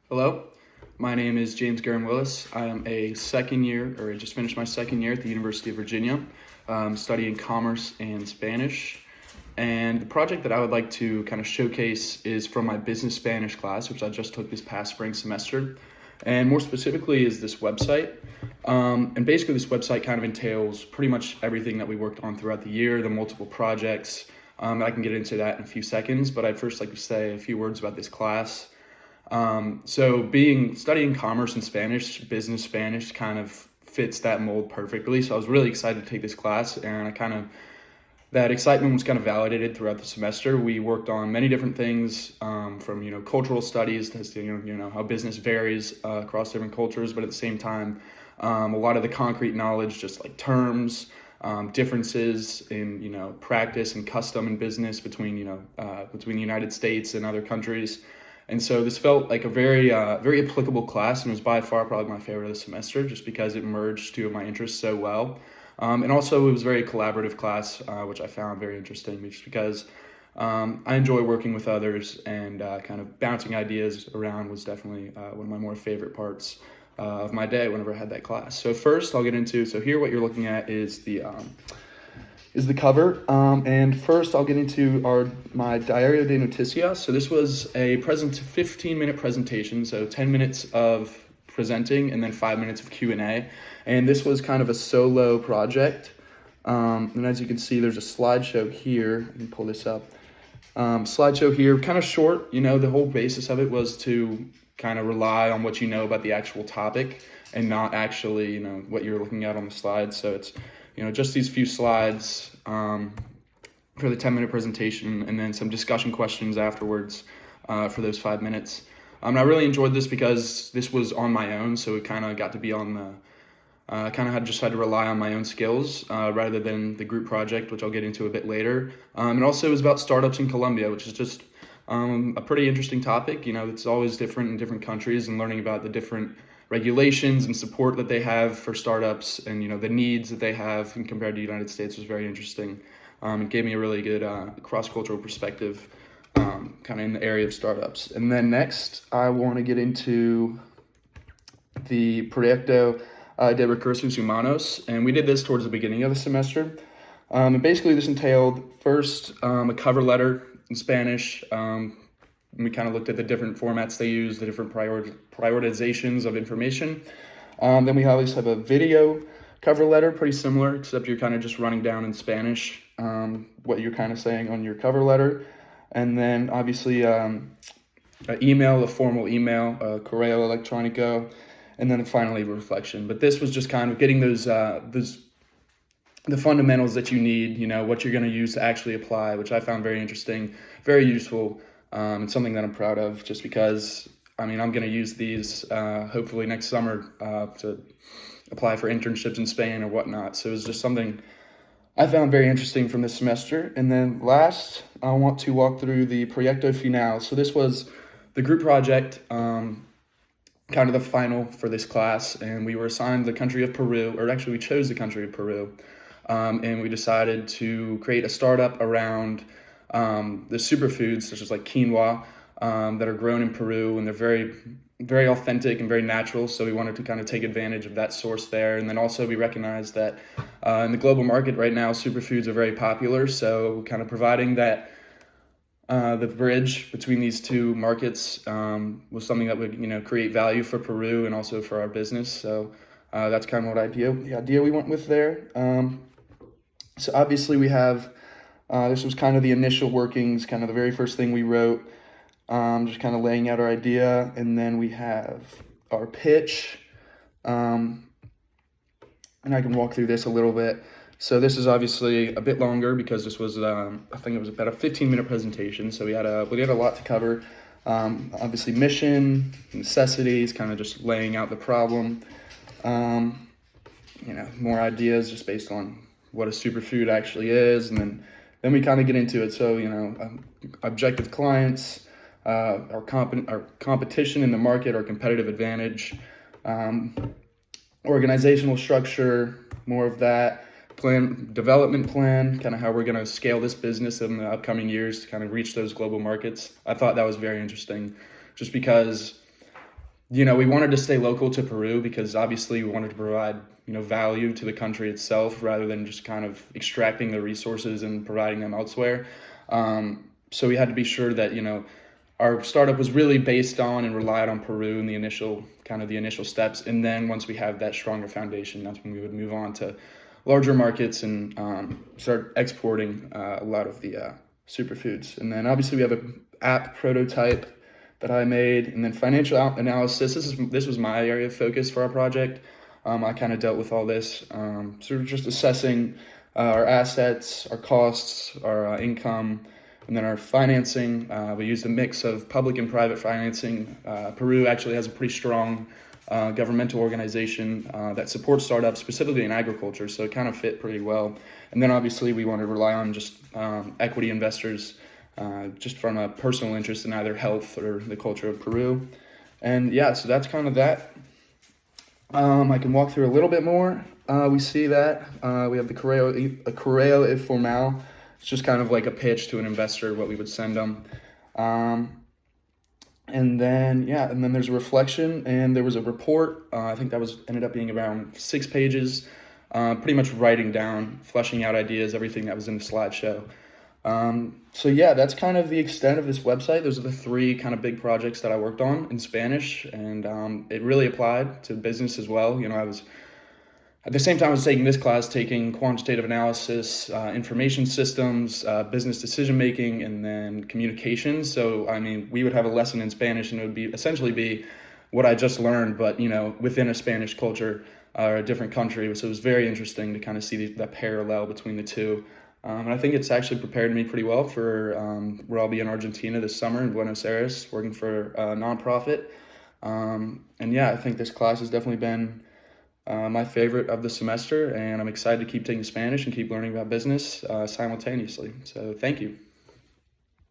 Hello, my name is James Willis. I am a second year, or I just finished my second year at the University of Virginia, studying commerce and Spanish. And the project that I would like to kind of showcase is from my business Spanish class, which I just took this past spring semester. And more specifically is this website. And basically this website kind of entails pretty much everything that we worked on throughout the year, the multiple projects. I can get into that in a few seconds, but I'd first like to say a few words about this class. Studying commerce and Spanish, business Spanish kind of fits that mold perfectly. So I was really excited to take this class, and that excitement was kind of validated throughout the semester. We worked on many different things, from cultural studies to how business varies across different cultures, but at the same time, a lot of the concrete knowledge, just like terms, differences in practice and custom in business between the United States and other countries. And so this felt like a very applicable class, and was by far probably my favorite of the semester, just because it merged two of my interests so well. And also it was a very collaborative class, which I found very interesting, just because I enjoy working with others, and kind of bouncing ideas around was definitely one of my more favorite parts of my day whenever I had that class. So first I'll get into, so here what you're looking at is the cover, and first I'll get into my Diario de Noticias. So this was a 15-minute presentation, so 10 minutes of presenting and then 5 minutes of Q&A, and this was kind of a solo project. And as you can see, there's a slideshow here. Let me pull this up. Slideshow here, kind of short. The whole basis of it was to kind of rely on what you know about the actual topic, and not actually what you're looking at on the slide. So it's just these few slides for the 10-minute presentation, and then some discussion questions afterwards for those 5 minutes. I really enjoyed this because this was on my own, so it kind of got to be on the, had to rely on my own skills rather than the group project, which I'll get into a bit later. And also it was about startups in Colombia, which is just a pretty interesting topic. It's always different in different countries, and learning about the different regulations and support that they have for startups, and the needs that they have compared to the United States was very interesting. It gave me a really good cross-cultural perspective kind of in the area of startups. And then next I want to get into the Proyecto de Recursos Humanos, and we did this towards the beginning of the semester. And basically this entailed first a cover letter in Spanish. We kind of looked at the different formats they use, the different prioritizations of information. Then we always have a video cover letter, pretty similar, except you're kind of just running down in Spanish what you're kind of saying on your cover letter. And then obviously an email, a formal email, correo electrónico, and then finally reflection. But this was just kind of getting the fundamentals that you need, what you're going to use to actually apply, which I found very interesting, very useful. And something that I'm proud of, just because, I'm going to use these hopefully next summer to apply for internships in Spain or whatnot. So it was just something I found very interesting from this semester. And then last, I want to walk through the Proyecto Final. So this was the group project, kind of the final for this class, and we were assigned the country of Peru, or actually we chose the country of Peru, and we decided to create a startup around the superfoods, such as like quinoa, that are grown in Peru, and they're very, very authentic and very natural. So we wanted to kind of take advantage of that source there. And then also we recognized that in the global market right now, superfoods are very popular. So kind of providing that the bridge between these two markets was something that would create value for Peru and also for our business. So that's kind of the idea we went with there. So obviously we have. This was kind of the initial workings, kind of the very first thing we wrote, just kind of laying out our idea. And then we have our pitch, and I can walk through this a little bit. So this is obviously a bit longer because this was, I think it was about a 15-minute presentation. So we had a lot to cover. Obviously mission, necessities, kind of just laying out the problem. More ideas just based on what a superfood actually is, and then we kind of get into it. So, objective clients, our competition in the market, our competitive advantage, organizational structure, more of that, development plan, kind of how we're going to scale this business in the upcoming years to kind of reach those global markets. I thought that was very interesting, just because we wanted to stay local to Peru because obviously we wanted to provide, value to the country itself rather than just kind of extracting the resources and providing them elsewhere. So we had to be sure that, our startup was really based on and relied on Peru in the initial steps. And then once we have that stronger foundation, that's when we would move on to larger markets and start exporting a lot of the superfoods. And then obviously we have an app prototype that I made, and then financial analysis. This was my area of focus for our project. I kind of dealt with all this, sort of just assessing our assets, our costs, our income, and then our financing. We used a mix of public and private financing. Peru actually has a pretty strong governmental organization that supports startups, specifically in agriculture, so it kind of fit pretty well. And then obviously we want to rely on just equity investors, just from a personal interest in either health or the culture of Peru. And yeah, so that's kind of that. I can walk through a little bit more. We see that we have the correo informal. It's just kind of like a pitch to an investor, what we would send them. And then there's a reflection, and there was a report. I think that ended up being around 6 pages, pretty much writing down, fleshing out ideas, everything that was in the slideshow. So yeah, that's kind of the extent of this website. Those are the 3 kind of big projects that I worked on in Spanish, and it really applied to business as well. I was at the same time I was taking this class, taking quantitative analysis, information systems, business decision making, and then communications. So I mean, we would have a lesson in Spanish, and it would essentially be what I just learned, but within a Spanish culture or a different country. So it was very interesting to kind of see that parallel between the two. And I think it's actually prepared me pretty well for where I'll be in Argentina this summer in Buenos Aires, working for a nonprofit. And yeah, I think this class has definitely been my favorite of the semester, and I'm excited to keep taking Spanish and keep learning about business simultaneously. So thank you.